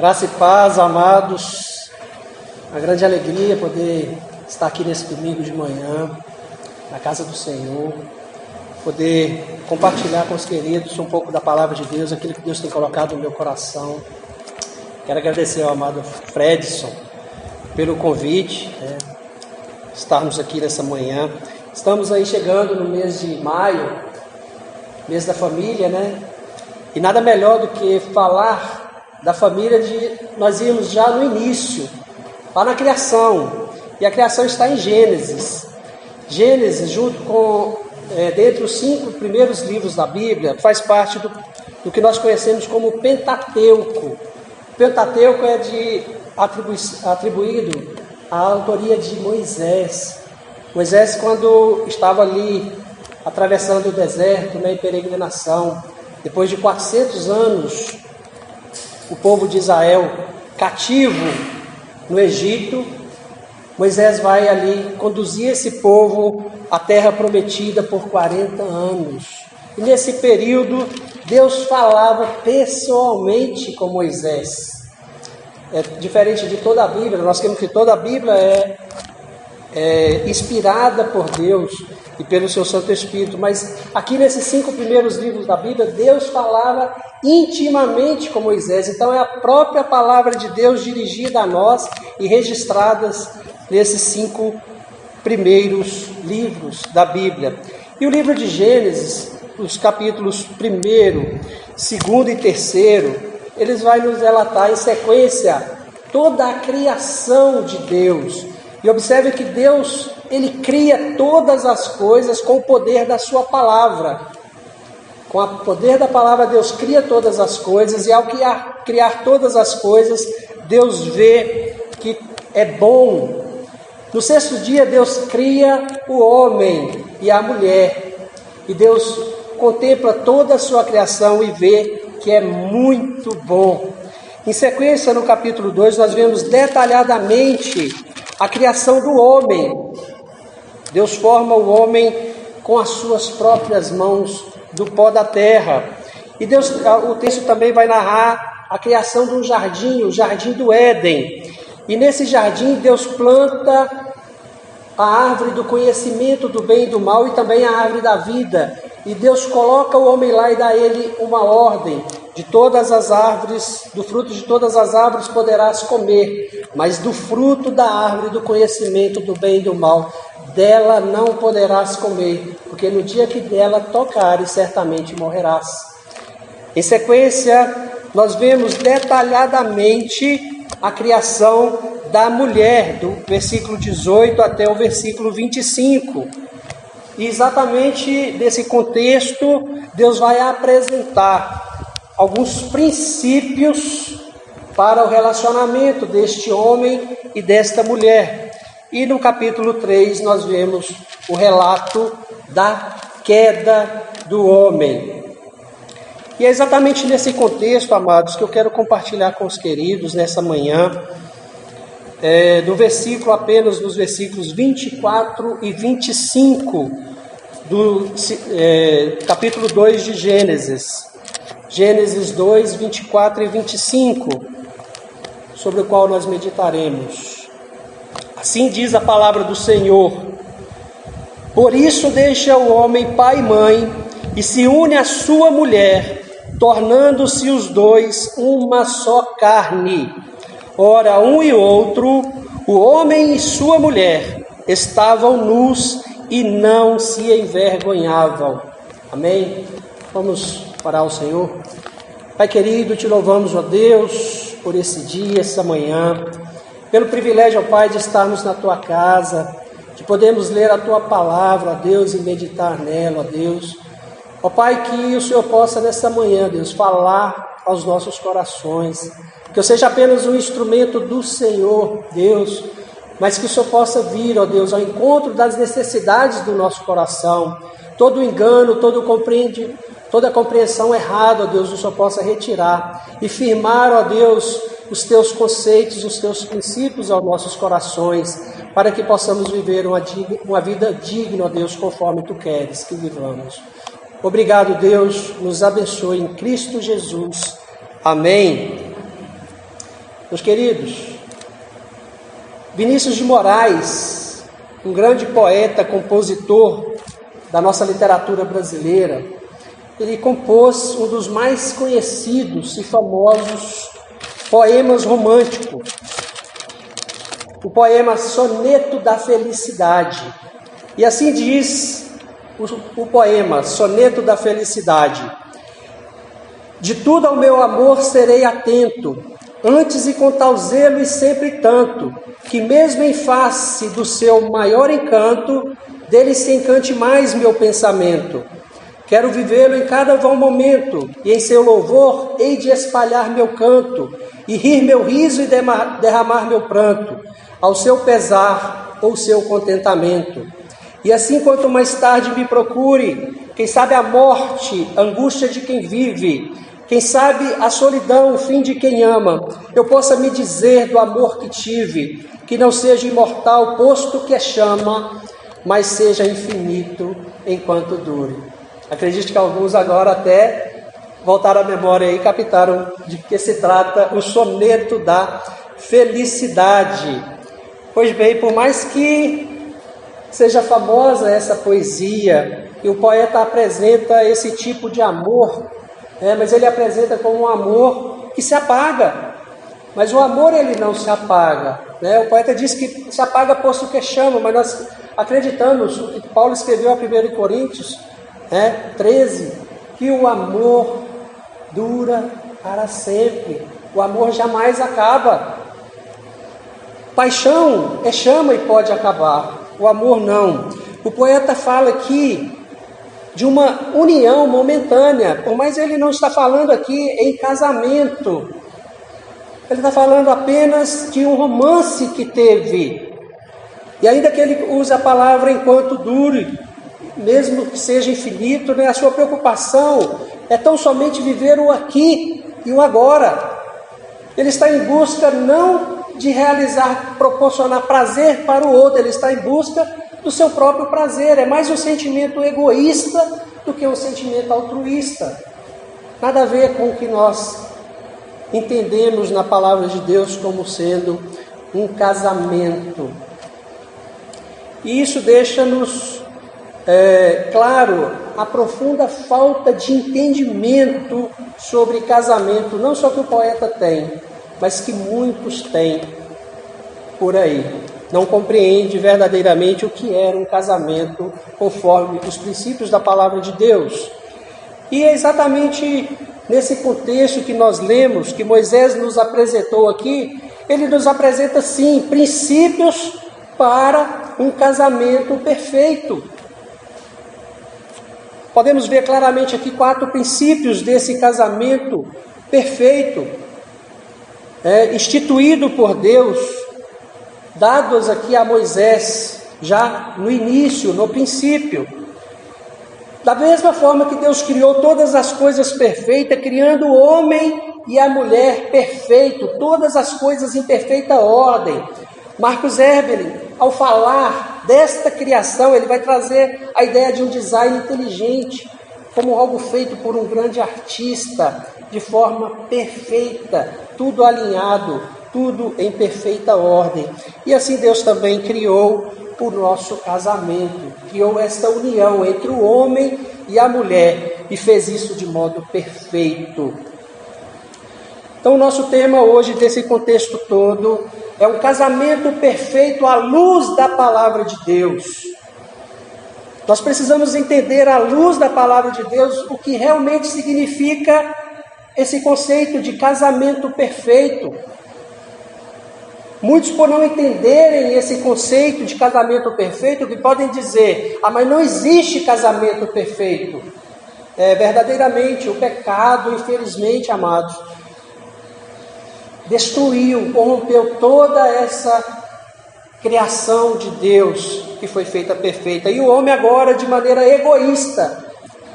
Graça e paz, amados. Uma grande alegria poder estar aqui nesse domingo de manhã, na casa do Senhor, poder compartilhar com os queridos um pouco da palavra de Deus, aquilo que Deus tem colocado no meu coração. Quero agradecer ao amado Fredson pelo convite, estarmos aqui nessa manhã. Estamos aí chegando no mês de maio, mês da família, E nada melhor do que falar da família nós íamos já no início, lá na criação. E a criação está em Gênesis. Gênesis, junto com, dentre os 5 primeiros livros da Bíblia, faz parte do que nós conhecemos como Pentateuco. O Pentateuco é atribuído à autoria de Moisés. Moisés, quando estava ali atravessando o deserto, em peregrinação, depois de 400 anos, o povo de Israel cativo no Egito, Moisés vai ali conduzir esse povo à terra prometida por 40 anos. E nesse período, Deus falava pessoalmente com Moisés. É diferente de toda a Bíblia. Nós temos que toda a Bíblia é inspirada por Deus e pelo seu Santo Espírito, mas aqui nesses 5 primeiros livros da Bíblia, Deus falava intimamente com Moisés. Então é a própria palavra de Deus dirigida a nós e registradas nesses 5 primeiros livros da Bíblia. E o livro de Gênesis, os capítulos 1º, 2º e 3º, eles vão nos relatar em sequência toda a criação de Deus. E observe que Deus, Ele cria todas as coisas com o poder da sua palavra. Com o poder da palavra, Deus cria todas as coisas, e ao criar todas as coisas, Deus vê que é bom. No 6º dia, Deus cria o homem e a mulher, e Deus contempla toda a sua criação e vê que é muito bom. Em sequência, no capítulo 2, nós vemos detalhadamente a criação do homem. Deus forma o homem com as suas próprias mãos do pó da terra. E o texto também vai narrar a criação de um jardim, o jardim do Éden. E nesse jardim Deus planta a árvore do conhecimento do bem e do mal e também a árvore da vida. E Deus coloca o homem lá e dá a ele uma ordem: de todas as árvores, do fruto de todas as árvores poderás comer, mas do fruto da árvore do conhecimento do bem e do mal, dela não poderás comer, porque no dia que dela tocares, certamente morrerás. Em sequência, nós vemos detalhadamente a criação da mulher, do versículo 18 até o versículo 25. E exatamente nesse contexto, Deus vai apresentar alguns princípios para o relacionamento deste homem e desta mulher. E no capítulo 3 nós vemos o relato da queda do homem. E é exatamente nesse contexto, amados, que eu quero compartilhar com os queridos nessa manhã, nos versículos 24 e 25 do capítulo 2 de Gênesis. Gênesis 2, 24 e 25, sobre o qual nós meditaremos. Assim diz a palavra do Senhor: por isso deixa o homem pai e mãe, e se une à sua mulher, tornando-se os dois uma só carne. Ora, um e outro, o homem e sua mulher, estavam nus e não se envergonhavam. Amém? Vamos orar ao Senhor. Pai querido, te louvamos, ó Deus, por esse dia, essa manhã, pelo privilégio, ó Pai, de estarmos na Tua casa, de podermos ler a Tua palavra, ó Deus, e meditar nela, ó Deus. Ó Pai, que o Senhor possa nessa manhã, Deus, falar aos nossos corações, que eu seja apenas um instrumento do Senhor, Deus, mas que o Senhor possa vir, ó Deus, ao encontro das necessidades do nosso coração. Todo engano, toda compreensão errada, ó Deus, o Senhor possa retirar e firmar, ó Deus, os Teus conceitos, os Teus princípios aos nossos corações, para que possamos viver uma vida digna, ó Deus, conforme Tu queres que vivamos. Obrigado, Deus, nos abençoe em Cristo Jesus. Amém. Meus queridos, Vinícius de Moraes, um grande poeta, compositor da nossa literatura brasileira, ele compôs um dos mais conhecidos e famosos poemas românticos, o poema Soneto da Felicidade. E assim diz o poema Soneto da Felicidade: de tudo ao meu amor serei atento, antes e com tal zelo e sempre tanto, que mesmo em face do seu maior encanto, dele se encante mais meu pensamento. Quero vivê-lo em cada vão momento, e em seu louvor hei de espalhar meu canto, e rir meu riso e derramar meu pranto, ao seu pesar ou seu contentamento. E assim, quanto mais tarde me procure, quem sabe a morte, angústia de quem vive, quem sabe a solidão, o fim de quem ama, eu possa me dizer do amor que tive, que não seja imortal, posto que é chama, mas seja infinito enquanto dure. Acredito que alguns agora até voltaram à memória e captaram de que se trata o soneto da felicidade. Pois bem, por mais que seja famosa essa poesia, e o poeta apresenta esse tipo de amor, mas ele apresenta como um amor que se apaga. Mas o amor, ele não se apaga. O poeta diz que se apaga posto que chama, mas nós acreditamos, o que Paulo escreveu a 1 Coríntios 13, que o amor dura para sempre. O amor jamais acaba. Paixão é chama e pode acabar. O amor não. O poeta fala aqui de uma união momentânea, por mais ele não está falando aqui em casamento. Ele está falando apenas de um romance que teve. E ainda que ele use a palavra enquanto dure, mesmo que seja infinito, a sua preocupação é tão somente viver o aqui e o agora. Ele está em busca não de realizar, proporcionar prazer para o outro, ele está em busca do seu próprio prazer. É mais um sentimento egoísta do que um sentimento altruísta. Nada a ver com o que nós entendemos na palavra de Deus como sendo um casamento. E isso deixa-nos claro a profunda falta de entendimento sobre casamento, não só que o poeta tem, mas que muitos têm por aí. Não compreende verdadeiramente o que era um casamento conforme os princípios da palavra de Deus. E é exatamente nesse contexto que nós lemos, que Moisés nos apresentou aqui, ele nos apresenta sim princípios para um casamento perfeito. Podemos ver claramente aqui 4 princípios desse casamento perfeito, instituído por Deus, dados aqui a Moisés, já no início, no princípio. Da mesma forma que Deus criou todas as coisas perfeitas, criando o homem e a mulher perfeito, todas as coisas em perfeita ordem. Marcos Erbelin, ao falar desta criação, ele vai trazer a ideia de um design inteligente, como algo feito por um grande artista, de forma perfeita, tudo alinhado, tudo em perfeita ordem. E assim Deus também criou o nosso casamento, criou esta união entre o homem e a mulher, e fez isso de modo perfeito. Então o nosso tema hoje, desse contexto todo, é um casamento perfeito à luz da palavra de Deus. Nós precisamos entender à luz da palavra de Deus o que realmente significa esse conceito de casamento perfeito. Muitos, por não entenderem esse conceito de casamento perfeito, que podem dizer: mas não existe casamento perfeito. Verdadeiramente, o pecado, infelizmente, amados, destruiu, corrompeu toda essa criação de Deus que foi feita perfeita. E o homem agora, de maneira egoísta,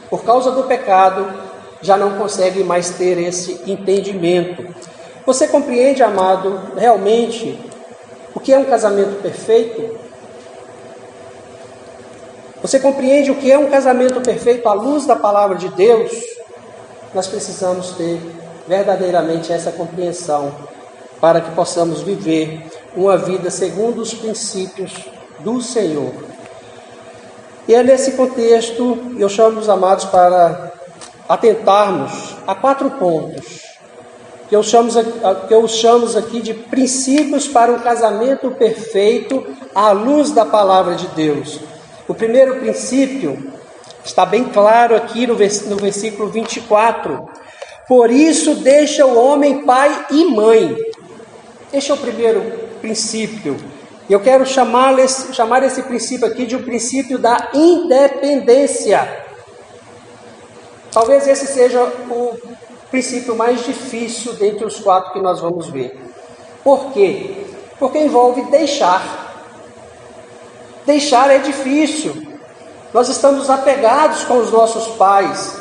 por causa do pecado, já não consegue mais ter esse entendimento. Você compreende, amado, realmente o que é um casamento perfeito? Você compreende o que é um casamento perfeito à luz da palavra de Deus? Nós precisamos ter verdadeiramente essa compreensão. para que possamos viver uma vida segundo os princípios do Senhor. E é nesse contexto, eu chamo os amados para atentarmos a 4 pontos, que eu chamo aqui de princípios para um casamento perfeito à luz da palavra de Deus. O primeiro princípio está bem claro aqui no versículo 24. Por isso deixa o homem pai e mãe. Este é o primeiro princípio. Eu quero chamar esse princípio aqui de um princípio da independência. Talvez esse seja o princípio mais difícil dentre os 4 que nós vamos ver. Por quê? Porque envolve deixar. Deixar é difícil. Nós estamos apegados com os nossos pais,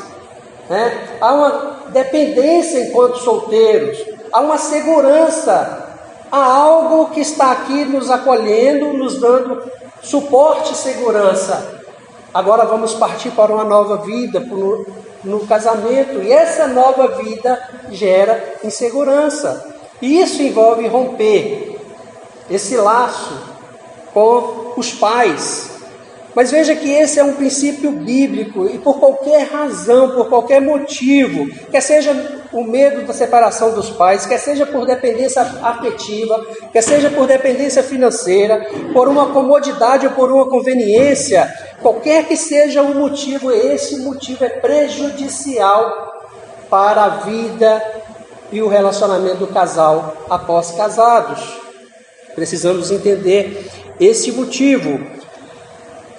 né? Há uma dependência enquanto solteiros, há uma segurança, há algo que está aqui nos acolhendo, nos dando suporte e segurança. Agora vamos partir para uma nova vida, no casamento, e essa nova vida gera insegurança. E isso envolve romper esse laço com os pais. Mas veja que esse é um princípio bíblico, e por qualquer razão, por qualquer motivo, quer seja o medo da separação dos pais, quer seja por dependência afetiva, quer seja por dependência financeira, por uma comodidade ou por uma conveniência, qualquer que seja o motivo, esse motivo é prejudicial para a vida e o relacionamento do casal após casados. Precisamos entender esse motivo.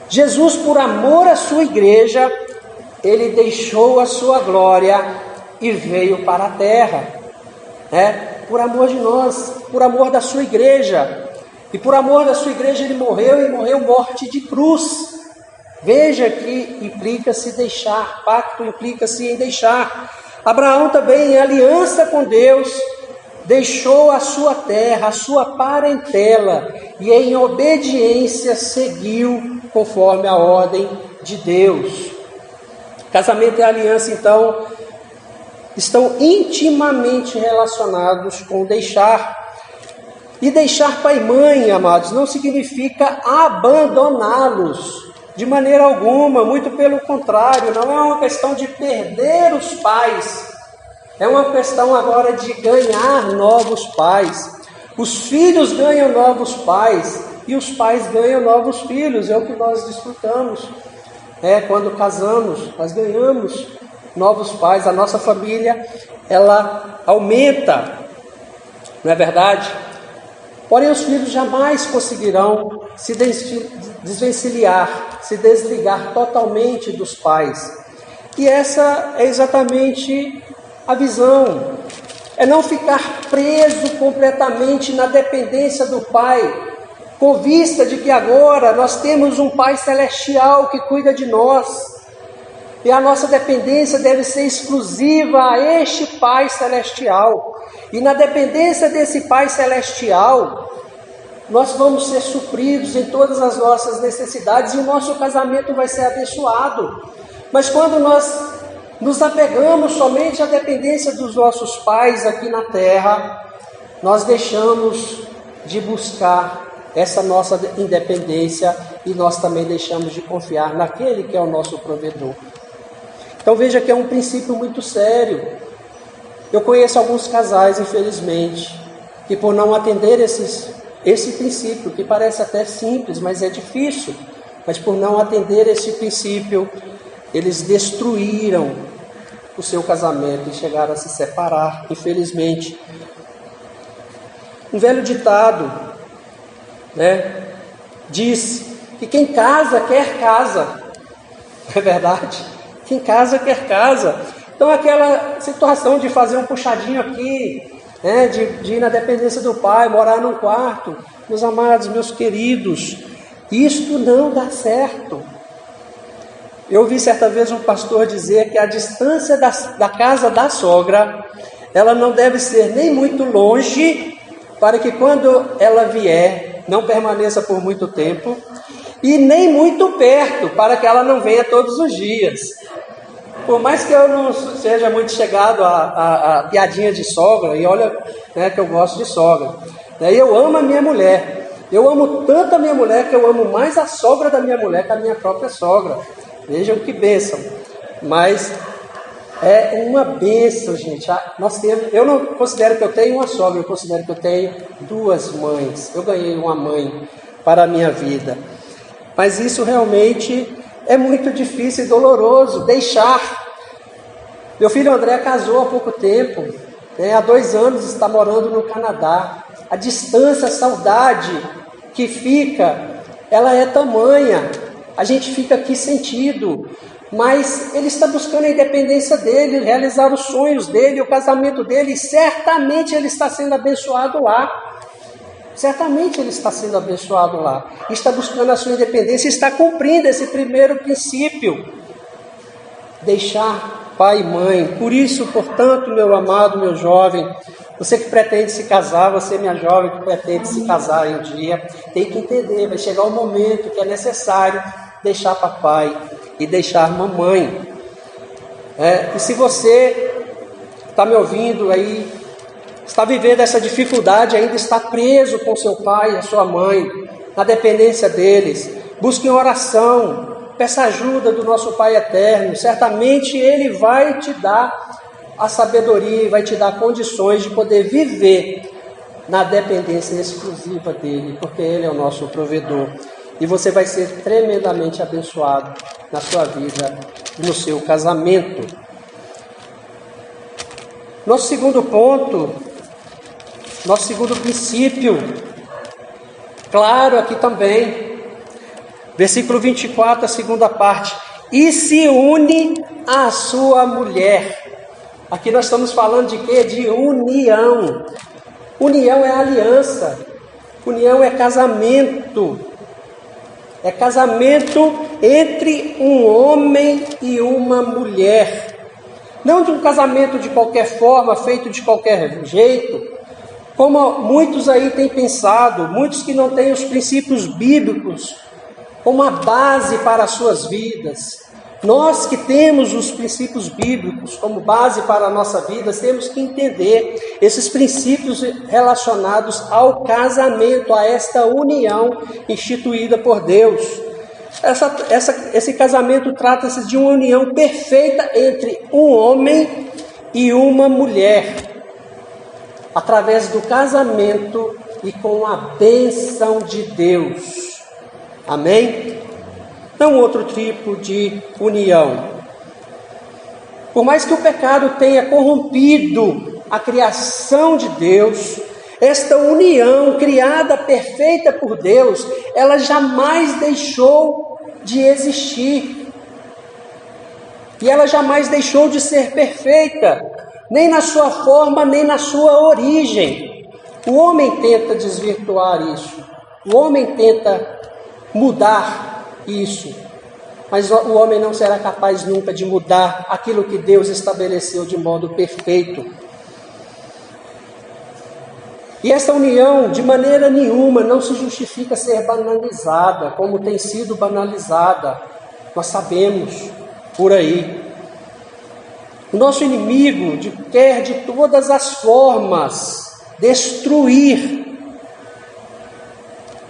Jesus, por amor à sua igreja, ele deixou a sua glória e veio para a terra, por amor de nós, por amor da sua igreja. E por amor da sua igreja ele morreu, e morreu morte de cruz. Veja que implica-se deixar, pacto implica-se em deixar. Abraão também, em aliança com Deus, deixou a sua terra, a sua parentela, e em obediência seguiu conforme a ordem de Deus. Casamento e aliança, então, estão intimamente relacionados com deixar. E deixar pai e mãe, amados, não significa abandoná-los de maneira alguma, muito pelo contrário. Não é uma questão de perder os pais, é uma questão agora de ganhar novos pais. Os filhos ganham novos pais e os pais ganham novos filhos. É o que nós desfrutamos. Quando casamos, nós ganhamos novos pais. A nossa família, ela aumenta, não é verdade? Porém, os filhos jamais conseguirão se desvencilhar, se desligar totalmente dos pais. E essa é exatamente a visão. É não ficar preso completamente na dependência do Pai, com vista de que agora nós temos um Pai celestial que cuida de nós. E a nossa dependência deve ser exclusiva a este Pai celestial. E na dependência desse Pai celestial, nós vamos ser supridos em todas as nossas necessidades e o nosso casamento vai ser abençoado. Mas quando nós nos apegamos somente à dependência dos nossos pais aqui na terra, nós deixamos de buscar essa nossa independência e nós também deixamos de confiar naquele que é o nosso provedor. Então veja que é um princípio muito sério. Eu conheço alguns casais, infelizmente, que por não atender esse princípio, que parece até simples, mas é difícil, mas por não atender esse princípio, eles destruíram o seu casamento e chegaram a se separar, infelizmente. Um velho ditado, diz que quem casa quer casa. É verdade? Quem casa quer casa. Então aquela situação de fazer um puxadinho aqui, de ir na dependência do pai, morar num quarto, meus amados, meus queridos, isto não dá certo. Eu ouvi certa vez um pastor dizer que a distância da casa da sogra, ela não deve ser nem muito longe, para que quando ela vier, não permaneça por muito tempo, e nem muito perto, para que ela não venha todos os dias. Por mais que eu não seja muito chegado a piadinha de sogra, e olha, né, que eu gosto de sogra, né, eu amo a minha mulher. Eu amo tanto a minha mulher que eu amo mais a sogra da minha mulher que a minha própria sogra. Vejam que bênção. Mas é uma bênção, gente. Eu não considero que eu tenho uma sogra, eu considero que eu tenho duas mães. Eu ganhei uma mãe para a minha vida. Mas isso realmente é muito difícil e doloroso, deixar. Meu filho André casou há pouco tempo, né? Há 2 anos está morando no Canadá. A distância, a saudade que fica, ela é tamanha. A gente fica aqui sentido, mas ele está buscando a independência dele, realizar os sonhos dele, o casamento dele, e certamente ele está sendo abençoado lá. Certamente ele está sendo abençoado lá. Está buscando a sua independência, está cumprindo esse primeiro princípio. Deixar pai e mãe. Por isso, portanto, meu amado, meu jovem, você que pretende se casar, você, minha jovem, que pretende se casar um dia, tem que entender, vai chegar um momento que é necessário deixar papai e deixar mamãe. E se você está me ouvindo aí, está vivendo essa dificuldade, ainda está preso com seu pai e a sua mãe, na dependência deles, busque oração, peça ajuda do nosso Pai Eterno. Certamente Ele vai te dar a sabedoria, vai te dar condições de poder viver na dependência exclusiva dEle, porque Ele é o nosso provedor. E você vai ser tremendamente abençoado na sua vida, no seu casamento. Nosso segundo ponto, nosso segundo princípio, claro aqui também, versículo 24, a segunda parte, e se une à sua mulher. Aqui nós estamos falando de quê? De união. União é aliança, união é casamento. É casamento entre um homem e uma mulher. Não de um casamento de qualquer forma, feito de qualquer jeito, como muitos aí têm pensado, muitos que não têm os princípios bíblicos como a base para as suas vidas. Nós que temos os princípios bíblicos como base para a nossa vida, temos que entender esses princípios relacionados ao casamento, a esta união instituída por Deus. Esse casamento trata-se de uma união perfeita entre um homem e uma mulher, através do casamento e com a bênção de Deus. Amém? Não outro tipo de união. Por mais que o pecado tenha corrompido a criação de Deus, esta união criada perfeita por Deus, ela jamais deixou de existir. E ela jamais deixou de ser perfeita, nem na sua forma, nem na sua origem. O homem tenta desvirtuar isso. O homem tenta mudar isso, mas o homem não será capaz nunca de mudar aquilo que Deus estabeleceu de modo perfeito. E esta união, de maneira nenhuma, não se justifica ser banalizada, como tem sido banalizada. Nós sabemos por aí. O nosso inimigo quer de todas as formas destruir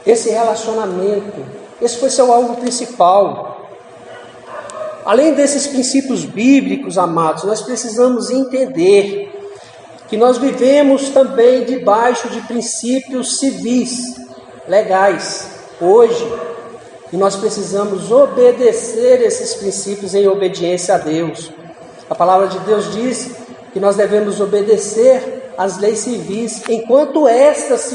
esse relacionamento. Esse foi seu alvo principal. Além desses princípios bíblicos, amados, nós precisamos entender que nós vivemos também debaixo de princípios civis, legais, hoje. E nós precisamos obedecer esses princípios em obediência a Deus. A palavra de Deus diz que nós devemos obedecer às leis civis enquanto estas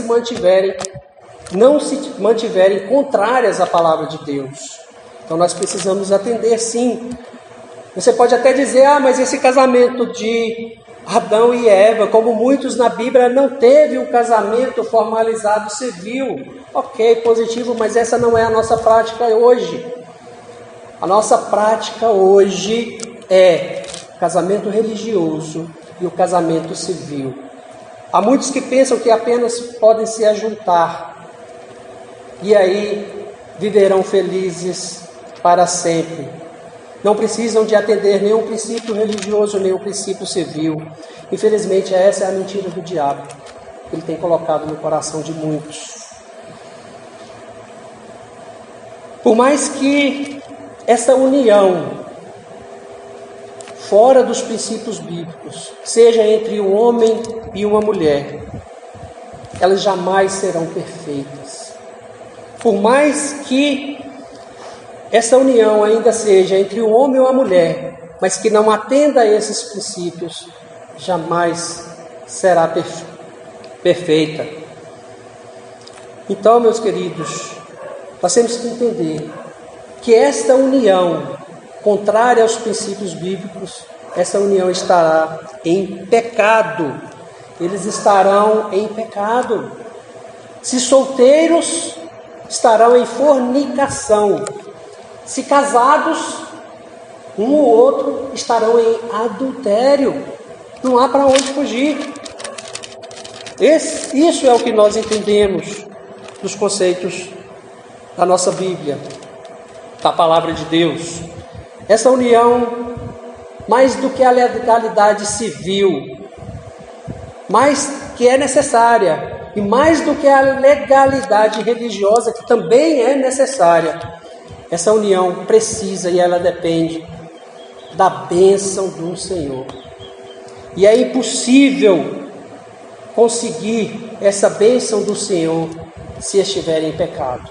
não se mantiverem contrárias à palavra de Deus. Então nós precisamos atender, sim. Você pode até dizer, mas esse casamento de Adão e Eva, como muitos na Bíblia, não teve um casamento formalizado civil. Ok, positivo, mas essa não é a nossa prática hoje. A nossa prática hoje é o casamento religioso e o casamento civil. Há muitos que pensam que apenas podem se ajuntar e aí viverão felizes para sempre. não precisam de atender nenhum princípio religioso, nenhum princípio civil. Infelizmente, essa é a mentira do diabo. Ele tem colocado no coração de muitos. Por mais que essa união fora dos princípios bíblicos seja entre um homem e uma mulher, elas jamais serão perfeitas. Por mais que essa união ainda seja entre um homem e uma mulher, mas que não atenda a esses princípios, jamais será perfeita. Então, meus queridos, nós temos que entender que esta união, contrária aos princípios bíblicos, essa união estará em pecado. Eles estarão em pecado. Se solteiros, estarão em fornicação. Se casados, um ou outro estarão em adultério. Não há para onde fugir. Isso é o que nós entendemos dos conceitos da nossa Bíblia, da palavra de Deus. Essa união, mais do que a legalidade civil, mais que é necessária, e mais do que a legalidade religiosa, que também é necessária, essa união precisa e ela depende da bênção do Senhor. E é impossível conseguir essa bênção do Senhor se estiver em pecado.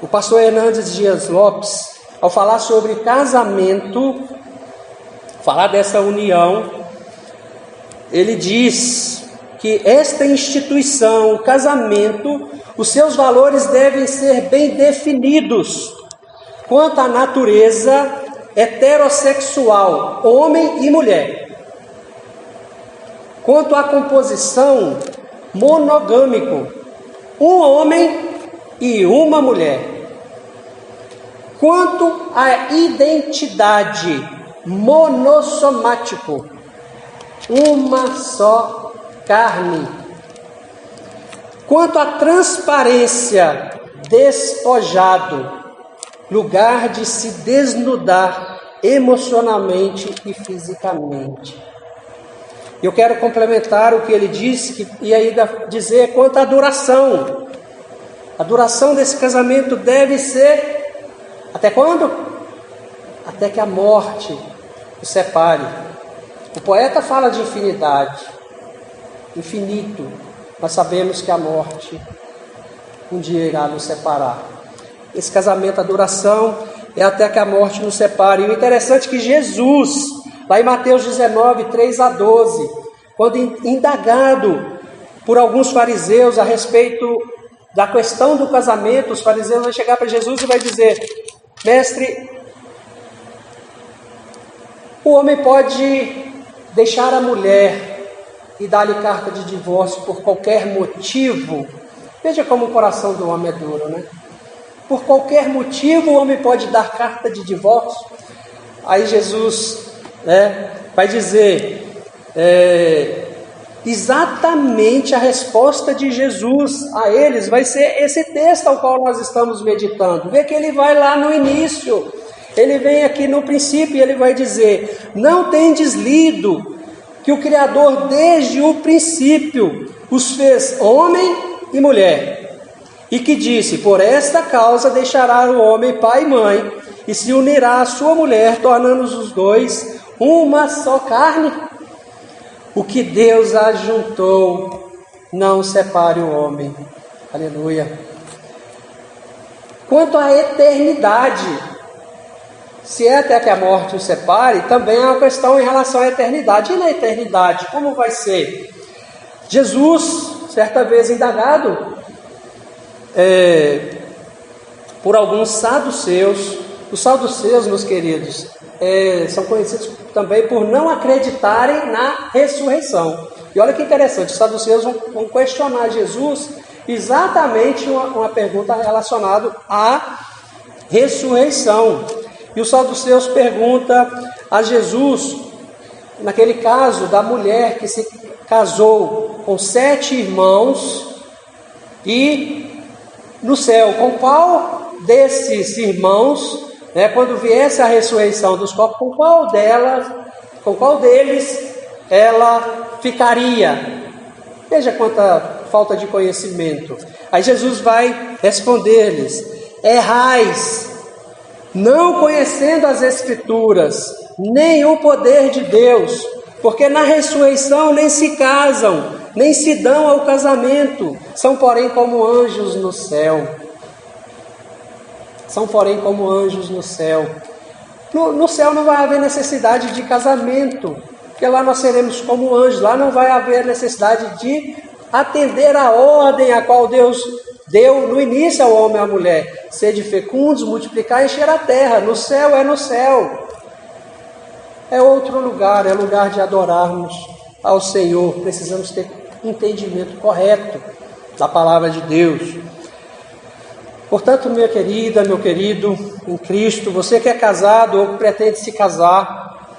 O pastor Hernandes Dias Lopes, ao falar sobre casamento, falar dessa união, ele diz que esta instituição, o casamento, os seus valores devem ser bem definidos quanto à natureza heterossexual, homem e mulher. Quanto à composição, monogâmico, um homem e uma mulher. Quanto à identidade, monossomático, uma só carne. Quanto à transparência, despojado, lugar de se desnudar emocionalmente e fisicamente. Eu quero complementar o que ele disse e ainda dizer quanto à duração. A duração desse casamento deve ser até quando? Até que a morte o separe. O poeta fala de infinidade, infinito. Nós sabemos que a morte um dia irá nos separar. Esse casamento, a duração é até que a morte nos separe. E o interessante é que Jesus, lá em Mateus 19, 3-12, quando indagado por alguns fariseus a respeito da questão do casamento, os fariseus vão chegar para Jesus e vai dizer: mestre, o homem pode deixar a mulher e dar-lhe carta de divórcio por qualquer motivo? Veja como o coração do homem é duro, né? Por qualquer motivo o homem pode dar carta de divórcio? Aí Jesus vai dizer exatamente a resposta de Jesus a eles. Vai ser esse texto ao qual nós estamos meditando. Vê que ele vai lá no início, ele vem aqui no princípio e ele vai dizer: não tendes lido que o Criador desde o princípio os fez homem e mulher, e que disse: por esta causa deixará o homem pai e mãe, e se unirá à sua mulher, tornando-os os dois uma só carne. O que Deus ajuntou, não separe o homem. Aleluia. Quanto à eternidade, se é até que a morte o separe, também é uma questão em relação à eternidade. E na eternidade, como vai ser? Jesus, certa vez indagado por alguns saduceus. Os saduceus, meus queridos, são conhecidos também por não acreditarem na ressurreição. E olha que interessante, os saduceus vão questionar Jesus exatamente uma pergunta relacionada à ressurreição. E os saduceus perguntam a Jesus, naquele caso da mulher que se casou com 7 irmãos, e no céu, com qual desses irmãos né, quando viesse a ressurreição dos corpos, com qual deles ela ficaria? Veja quanta falta de conhecimento. Aí Jesus vai responder-lhes: errais, não conhecendo as Escrituras, nem o poder de Deus, porque na ressurreição nem se casam, nem se dão ao casamento, são porém como anjos no céu. São porém como anjos no céu. No céu não vai haver necessidade de casamento, porque lá nós seremos como anjos, lá não vai haver necessidade de atender a ordem a qual Deus deu no início ao homem e à mulher: sede fecundos, multiplicar e encher a terra. No céu é no céu. É outro lugar, é lugar de adorarmos ao Senhor. Precisamos ter entendimento correto da palavra de Deus. Portanto, minha querida, meu querido, em Cristo, você que é casado ou pretende se casar,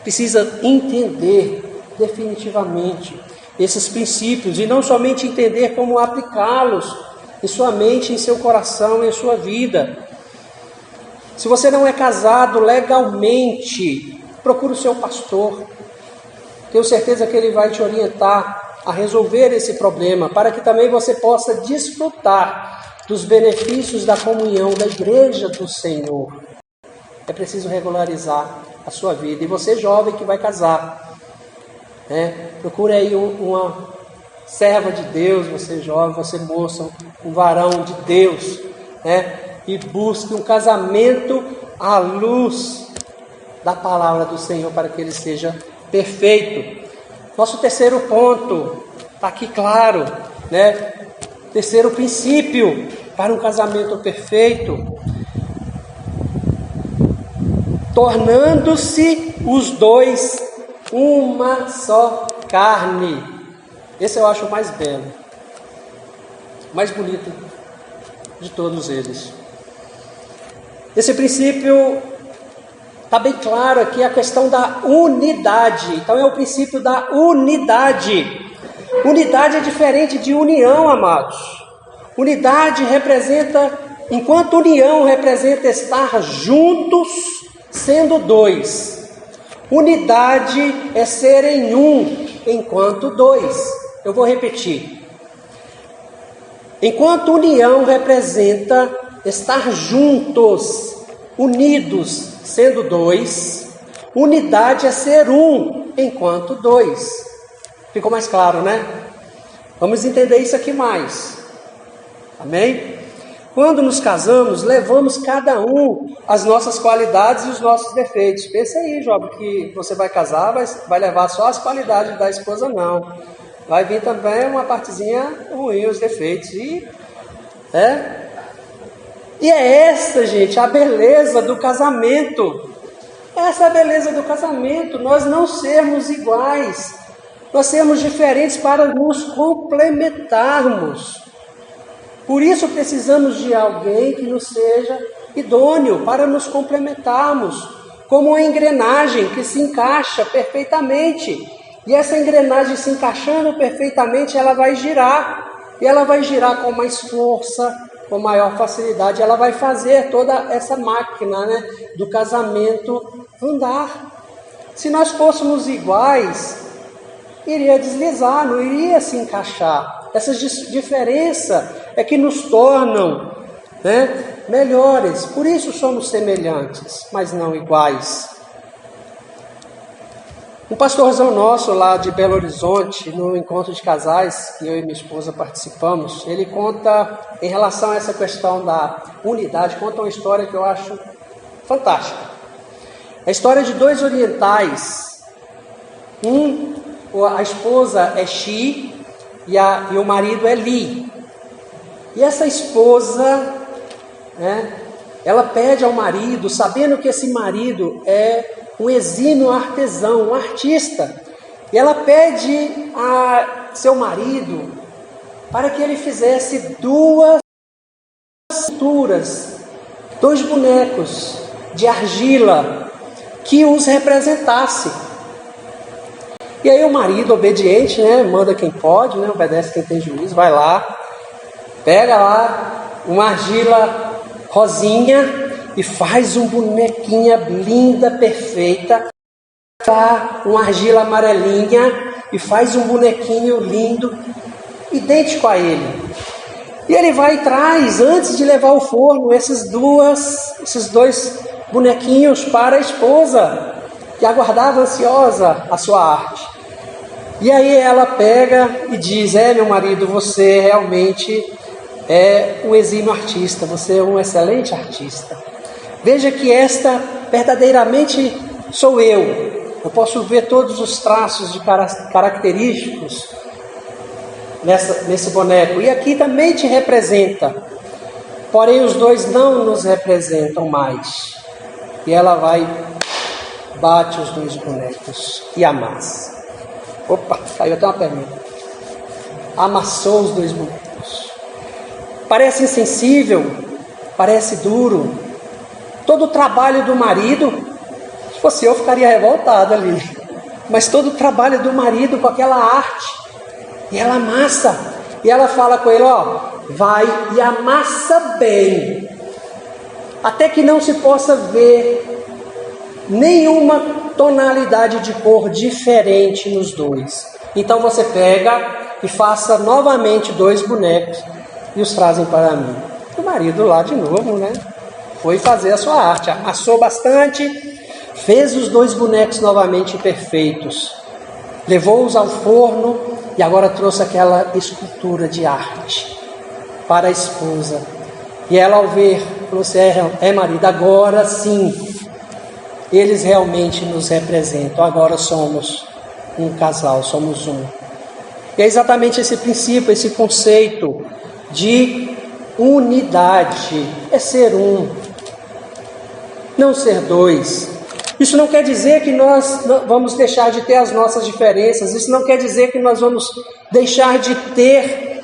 precisa entender definitivamente esses princípios, e não somente entender, como aplicá-los em sua mente, em seu coração, em sua vida. Se você não é casado legalmente, procure o seu pastor. Tenho certeza que ele vai te orientar a resolver esse problema, para que também você possa desfrutar dos benefícios da comunhão da igreja do Senhor. É preciso regularizar a sua vida. E você, jovem que vai casar, procure aí uma serva de Deus, você jovem, você moça, um varão de Deus, e busque um casamento à luz da palavra do Senhor, para que ele seja perfeito. Nosso terceiro ponto está aqui claro, terceiro princípio para um casamento perfeito: tornando-se os dois uma só carne. Esse eu acho o mais belo, mais bonito de todos eles. Esse princípio está bem claro aqui, a questão da unidade. Então é o princípio da unidade. Unidade é diferente de união, amados. Unidade representa, enquanto união representa estar juntos, sendo dois. Unidade é ser em um, enquanto dois. Eu vou repetir. Enquanto união representa estar juntos, unidos, sendo dois, unidade é ser um, enquanto dois. Ficou mais claro, né? Vamos entender isso aqui mais. Amém? Quando nos casamos, levamos cada um as nossas qualidades e os nossos defeitos. Pensa aí, jovem, que você vai casar, vai levar só as qualidades da esposa, não. Vai vir também uma partezinha ruim, os defeitos. E é essa, gente, a beleza do casamento. Essa é a beleza do casamento. Nós não sermos iguais. Nós sermos diferentes para nos complementarmos. Por isso precisamos de alguém que nos seja idôneo para nos complementarmos, como uma engrenagem que se encaixa perfeitamente. E essa engrenagem se encaixando perfeitamente, ela vai girar. E ela vai girar com mais força, com maior facilidade. Ela vai fazer toda essa máquina, do casamento andar. Se nós fôssemos iguais, iria deslizar, não iria se encaixar. Essas diferenças é que nos tornam melhores. Por isso somos semelhantes, mas não iguais. Um pastorzão nosso lá de Belo Horizonte, no encontro de casais que eu e minha esposa participamos, ele conta, em relação a essa questão da unidade, conta uma história que eu acho fantástica. A história de dois orientais. A esposa é Xi e o marido é Li. E essa esposa, ela pede ao marido, sabendo que esse marido é um exímio artesão, um artista, e ela pede a seu marido para que ele fizesse duas esculturas, dois bonecos de argila que os representasse. E aí o marido, obediente, manda quem pode, obedece quem tem juízo, vai lá, pega lá uma argila rosinha e faz uma bonequinha linda, perfeita, tá uma argila amarelinha e faz um bonequinho lindo, idêntico a ele. E ele vai e traz, antes de levar ao forno, esses dois bonequinhos para a esposa, que aguardava ansiosa a sua arte. E aí ela pega e diz: meu marido, você realmente é um exímio artista, você é um excelente artista. Veja que esta verdadeiramente sou eu. Eu posso ver todos os traços característicos nesse boneco. E aqui também te representa. Porém, os dois não nos representam mais. E ela vai, bate os dois bonecos e amassa. Opa, caiu até uma pergunta. Amassou os dois bonecos. Parece insensível, parece duro. Todo o trabalho do marido, se fosse eu ficaria revoltado ali. Mas todo o trabalho do marido com aquela arte. E ela amassa. E ela fala com ele: vai e amassa bem. Até que não se possa ver nenhuma tonalidade de cor diferente nos dois. Então você pega e faça novamente 2 bonecos e os trazem para mim. O marido lá de novo, foi fazer a sua arte. Amassou bastante, fez os 2 bonecos novamente perfeitos. Levou-os ao forno e agora trouxe aquela escultura de arte para a esposa. E ela, ao ver, falou assim: marido, agora sim, eles realmente nos representam. Agora somos um casal, somos um. E é exatamente esse princípio, esse conceito de unidade. É ser um, não ser 2. Isso não quer dizer que nós vamos deixar de ter as nossas diferenças. Isso não quer dizer que nós vamos deixar de ter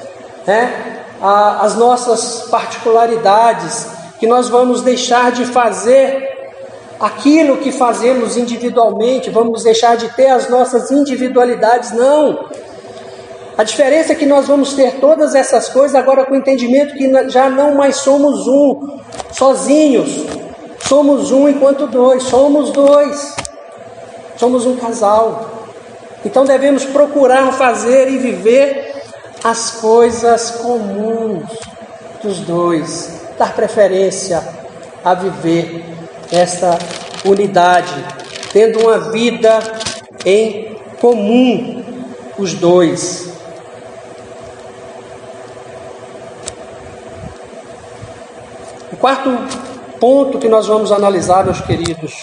as nossas particularidades, que nós vamos deixar de fazer aquilo que fazemos individualmente, vamos deixar de ter as nossas individualidades. Não. A diferença é que nós vamos ter todas essas coisas agora com o entendimento que já não mais somos um, sozinhos. Somos um enquanto 2, somos 2. Somos um casal. Então devemos procurar fazer e viver as coisas comuns dos 2. Dar preferência a viver essa unidade, tendo uma vida em comum, os 2. O quarto ponto que nós vamos analisar, meus queridos,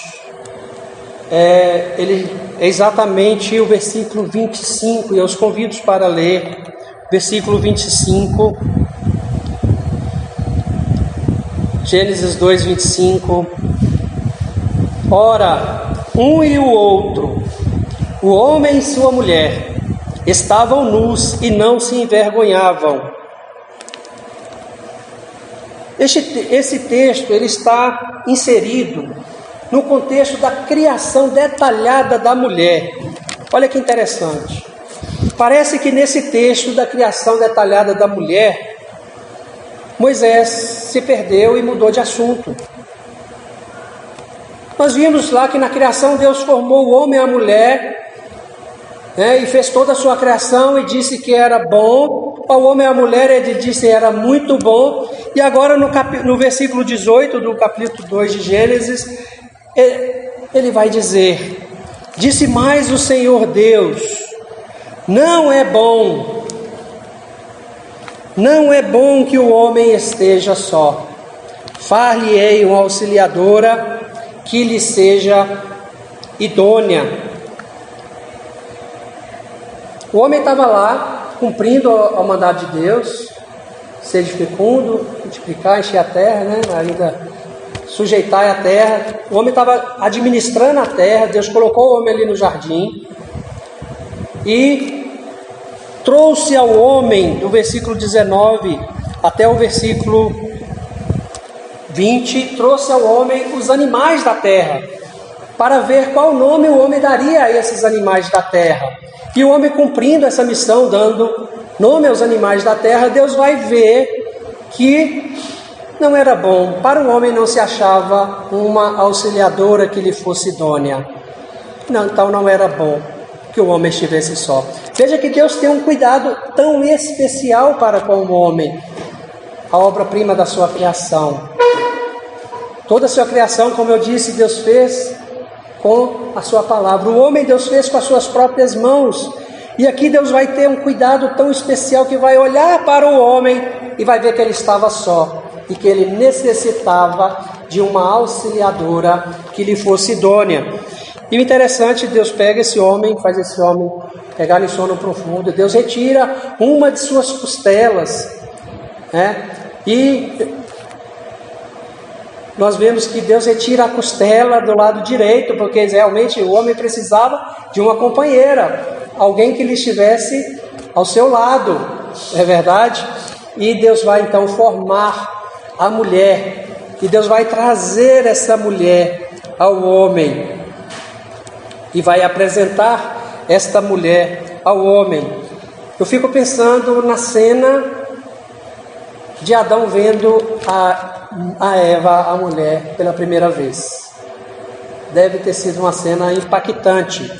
é exatamente o versículo 25, e eu os convido para ler versículo 25, Gênesis 2, 25. Ora, um e o outro, o homem e sua mulher, estavam nus e não se envergonhavam. Esse texto ele está inserido no contexto da criação detalhada da mulher. Olha que interessante. Parece que nesse texto da criação detalhada da mulher, Moisés se perdeu e mudou de assunto. Nós vimos lá que na criação Deus formou o homem e a mulher, e fez toda a sua criação e disse que era bom. Ao homem e à mulher ele disse que era muito bom. E agora no versículo 18 do capítulo 2 de Gênesis, ele vai dizer: disse mais o Senhor Deus: não é bom que o homem esteja só. Far-lhe-ei uma auxiliadora que lhe seja idônea. O homem estava lá, cumprindo ao mandado de Deus, seja fecundo, multiplicar, encher a terra, ainda sujeitar a terra. O homem estava administrando a terra, Deus colocou o homem ali no jardim, e trouxe ao homem, do versículo 19 até o versículo 20, trouxe ao homem os animais da terra, para ver qual nome o homem daria a esses animais da terra. E o homem cumprindo essa missão, dando nome aos animais da terra, Deus vai ver que Não era bom. Para o homem não se achava uma auxiliadora que lhe fosse idônea. Não, então não era bom que o homem estivesse só. Veja que Deus tem um cuidado tão especial para com o homem, a obra-prima da sua criação. Toda a sua criação, como eu disse, Deus fez com a sua palavra. O homem Deus fez com as suas próprias mãos. E aqui Deus vai ter um cuidado tão especial que vai olhar para o homem e vai ver que ele estava só e que ele necessitava de uma auxiliadora que lhe fosse idônea. E o interessante, Deus pega esse homem, faz esse homem pegar em sono profundo. Deus retira uma de suas costelas, né? E nós vemos que Deus retira a costela do lado direito, porque realmente o homem precisava de uma companheira, alguém que lhe estivesse ao seu lado, é verdade? E Deus vai então formar a mulher, e Deus vai trazer essa mulher ao homem, e vai apresentar esta mulher ao homem. Eu fico pensando na cena de Adão vendo a Eva, a mulher, pela primeira vez. Deve ter sido uma cena impactante.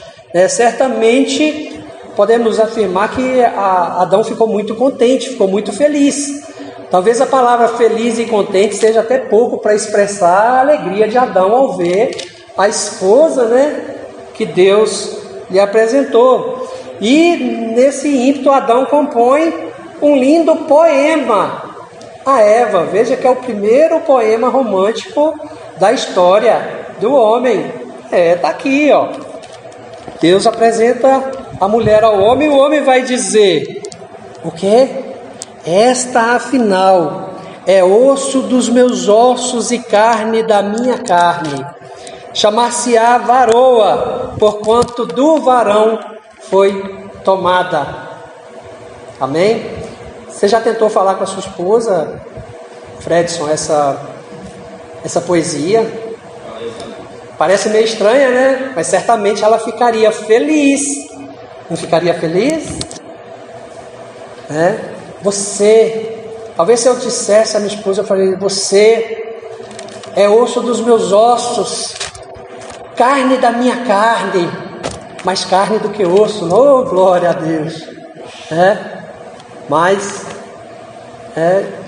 Certamente podemos afirmar que Adão ficou muito contente, ficou muito feliz. Talvez a palavra feliz e contente seja até pouco para expressar a alegria de Adão ao ver a esposa, que Deus lhe apresentou. E nesse ímpeto Adão compõe um lindo poema a Eva. Veja que é o primeiro poema romântico da história do homem. Está aqui, ó. Deus apresenta a mulher ao homem, e o homem vai dizer: o quê? Esta, afinal, é osso dos meus ossos e carne da minha carne. Chamar-se-á varoa, porquanto do varão foi tomada. Amém? Você já tentou falar com a sua esposa, Fredson, essa poesia? Parece meio estranha, né? Mas certamente ela ficaria feliz. Não ficaria feliz? Você, talvez se eu dissesse a minha esposa, eu falei: você é osso dos meus ossos, carne da minha carne, mais carne do que osso. Oh, glória a Deus! Mas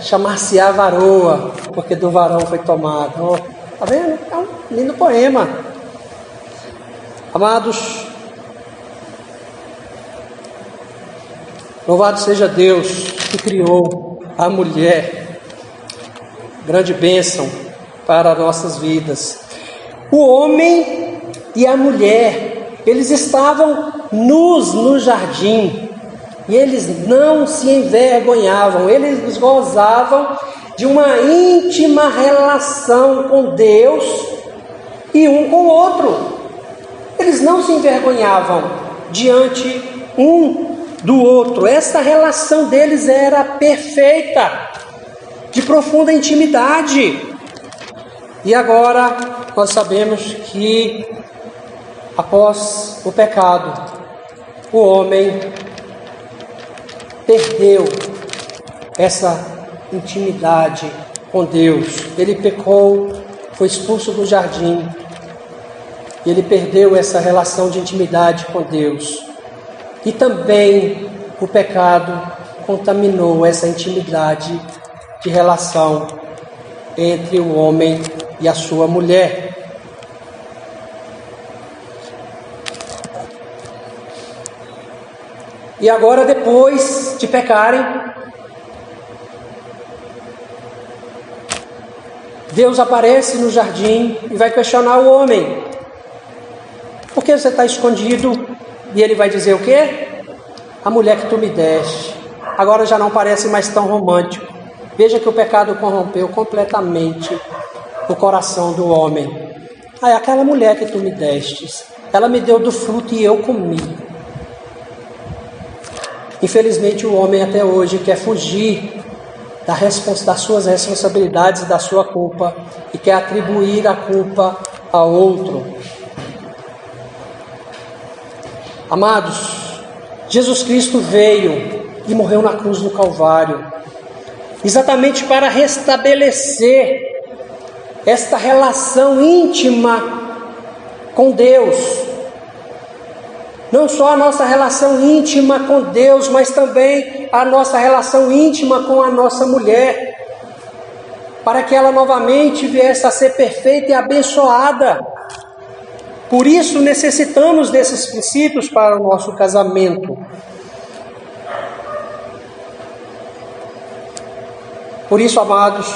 chamar-se-á varoa, porque do varão foi tomado. Está vendo? É um lindo poema. Amados, louvado seja Deus que criou a mulher. Grande bênção para nossas vidas. O homem e a mulher, eles estavam nus no jardim, e eles não se envergonhavam, eles gozavam de uma íntima relação com Deus e um com o outro. Eles não se envergonhavam diante um do outro. Essa relação deles era perfeita, de profunda intimidade. E agora nós sabemos que após o pecado, o homem perdeu essa intimidade com Deus. Ele pecou, foi expulso do jardim, e ele perdeu essa relação de intimidade com Deus. E também o pecado contaminou essa intimidade de relação entre o homem e a sua mulher. E agora, depois de pecarem, Deus aparece no jardim e vai questionar o homem: por que você está escondido? E ele vai dizer o quê? A mulher que tu me deste. Agora já não parece mais tão romântico. Veja que o pecado corrompeu completamente o coração do homem. Aquela mulher que tu me destes, ela me deu do fruto e eu comi. Infelizmente o homem até hoje quer fugir das suas responsabilidades e da sua culpa, e quer atribuir a culpa a outro. Amados, Jesus Cristo veio e morreu na cruz do Calvário, exatamente para restabelecer esta relação íntima com Deus. Não só a nossa relação íntima com Deus, mas também a nossa relação íntima com a nossa mulher, para que ela novamente viesse a ser perfeita e abençoada. Por isso necessitamos desses princípios para o nosso casamento. Por isso, amados,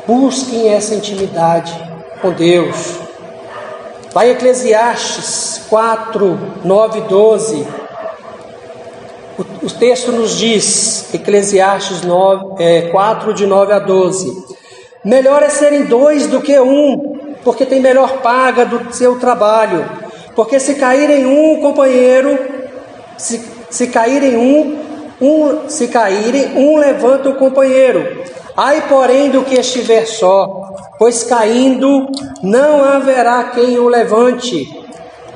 busquem essa intimidade com Deus. Lá em Eclesiastes 4, 9 e 12, o texto nos diz, Eclesiastes 4, de 9 a 12: melhor é serem dois do que um, porque tem melhor paga do seu trabalho. Porque se caírem um companheiro, se caírem um levanta o companheiro. Ai, porém, do que estiver só, pois caindo não haverá quem o levante.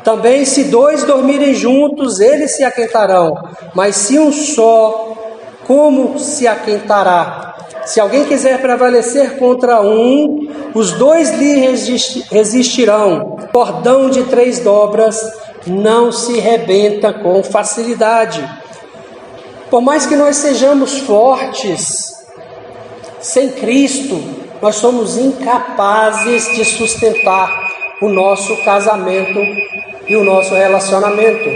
Também se dois dormirem juntos, eles se aquentarão, mas se um só, como se aquentará? Se alguém quiser prevalecer contra um, os dois lhe resistirão. Cordão de 3 dobras não se rebenta com facilidade. Por mais que nós sejamos fortes, sem Cristo, nós somos incapazes de sustentar o nosso casamento e o nosso relacionamento.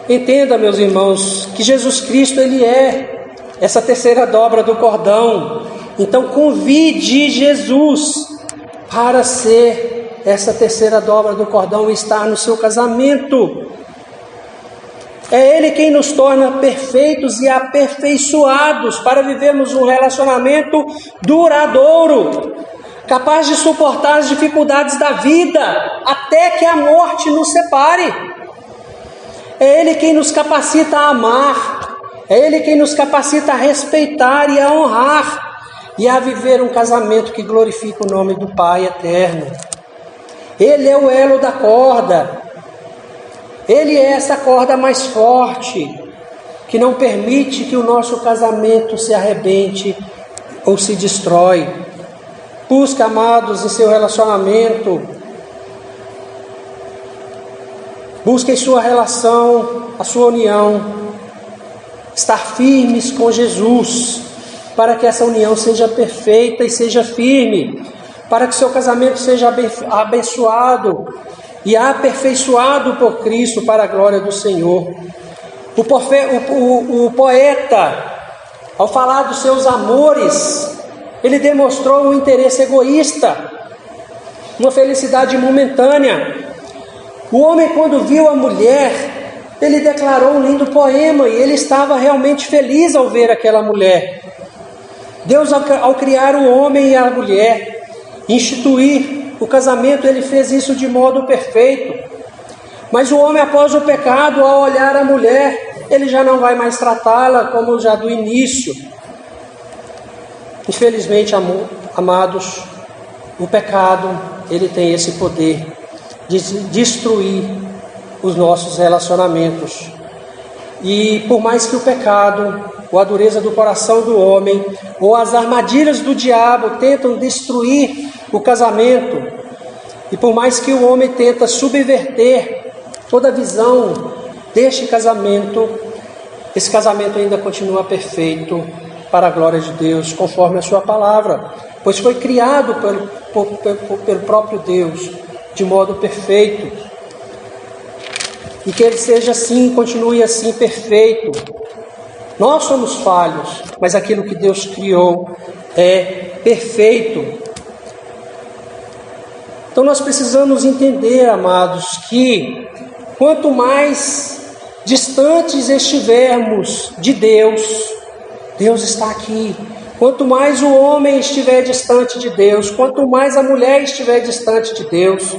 Entenda, meus irmãos, que Jesus Cristo, Ele é essa terceira dobra do cordão. Então convide Jesus para ser essa terceira dobra do cordão e estar no seu casamento. É Ele quem nos torna perfeitos e aperfeiçoados para vivermos um relacionamento duradouro, capaz de suportar as dificuldades da vida, até que a morte nos separe. É Ele quem nos capacita a amar, é Ele quem nos capacita a respeitar e a honrar, e a viver um casamento que glorifica o nome do Pai eterno. Ele é o elo da corda. Ele é essa corda mais forte, que não permite que o nosso casamento se arrebente ou se destrói. Busque, amados, em seu relacionamento. Busque em sua relação, a sua união, estar firmes com Jesus, para que essa união seja perfeita e seja firme, para que seu casamento seja abençoado e aperfeiçoado por Cristo para a glória do Senhor. O poeta, ao falar dos seus amores, ele demonstrou um interesse egoísta, uma felicidade momentânea. O homem, quando viu a mulher, ele declarou um lindo poema, e ele estava realmente feliz ao ver aquela mulher. Deus, ao criar o homem e a mulher, instituir o casamento, Ele fez isso de modo perfeito. Mas o homem, após o pecado, ao olhar a mulher, ele já não vai mais tratá-la como já do início. Infelizmente, amados, o pecado, ele tem esse poder de destruir os nossos relacionamentos. E por mais que o pecado, ou a dureza do coração do homem, ou as armadilhas do diabo tentam destruir o casamento, e por mais que o homem tenta subverter toda a visão deste casamento, esse casamento ainda continua perfeito para a glória de Deus, conforme a sua palavra, pois foi criado pelo próprio Deus de modo perfeito. E que ele seja assim, continue assim perfeito. Nós somos falhos, mas aquilo que Deus criou é perfeito. Então nós precisamos entender, amados, que quanto mais distantes estivermos de Deus, Deus está aqui. Quanto mais o homem estiver distante de Deus, quanto mais a mulher estiver distante de Deus,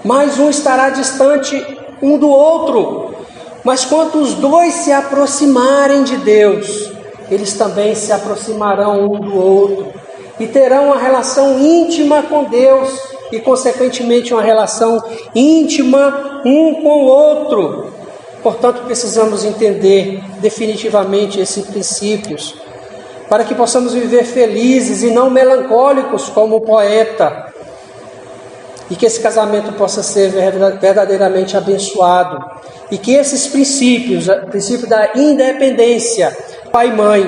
mais um estará distante um do outro. Mas quanto os dois se aproximarem de Deus, eles também se aproximarão um do outro e terão uma relação íntima com Deus, e, consequentemente, uma relação íntima um com o outro. Portanto, precisamos entender definitivamente esses princípios, para que possamos viver felizes e não melancólicos como o poeta, e que esse casamento possa ser verdadeiramente abençoado, e que esses princípios, o princípio da independência, pai e mãe,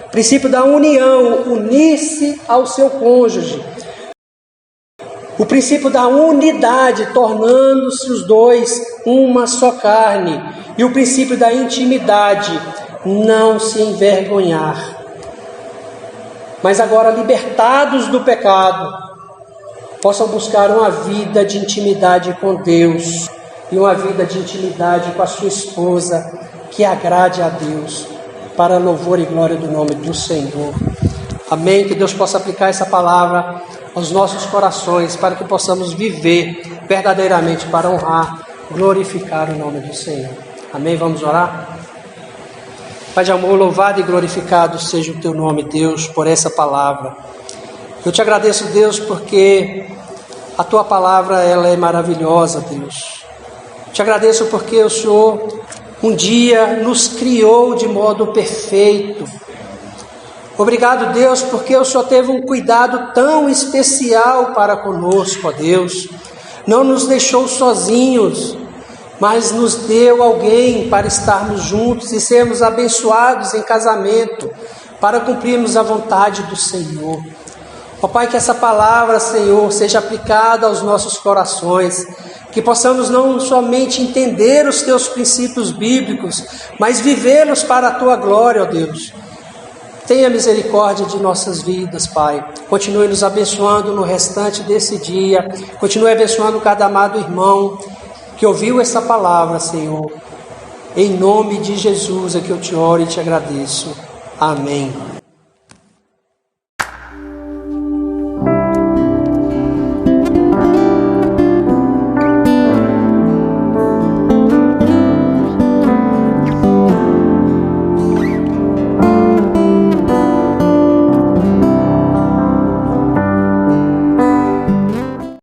o princípio da união, unir-se ao seu cônjuge, o princípio da unidade, tornando-se os dois uma só carne, e o princípio da intimidade, não se envergonhar. Mas agora, libertados do pecado, possam buscar uma vida de intimidade com Deus e uma vida de intimidade com a sua esposa, que agrade a Deus, para louvor e glória do nome do Senhor. Amém? Que Deus possa aplicar essa palavra aos nossos corações, para que possamos viver verdadeiramente para honrar, glorificar o nome do Senhor. Amém? Vamos orar? Pai de amor, louvado e glorificado seja o teu nome, Deus, por essa palavra. Eu te agradeço, Deus, porque a tua palavra ela é maravilhosa, Deus. Te agradeço porque o Senhor um dia nos criou de modo perfeito. Obrigado, Deus, porque o Senhor teve um cuidado tão especial para conosco, ó Deus. Não nos deixou sozinhos, mas nos deu alguém para estarmos juntos e sermos abençoados em casamento, para cumprirmos a vontade do Senhor. Ó Pai, que essa palavra, Senhor, seja aplicada aos nossos corações, que possamos não somente entender os teus princípios bíblicos, mas vivê-los para a tua glória, ó Deus. Tenha misericórdia de nossas vidas, Pai. Continue nos abençoando no restante desse dia. Continue abençoando cada amado irmão que ouviu essa palavra, Senhor. Em nome de Jesus é que eu te oro e te agradeço. Amém.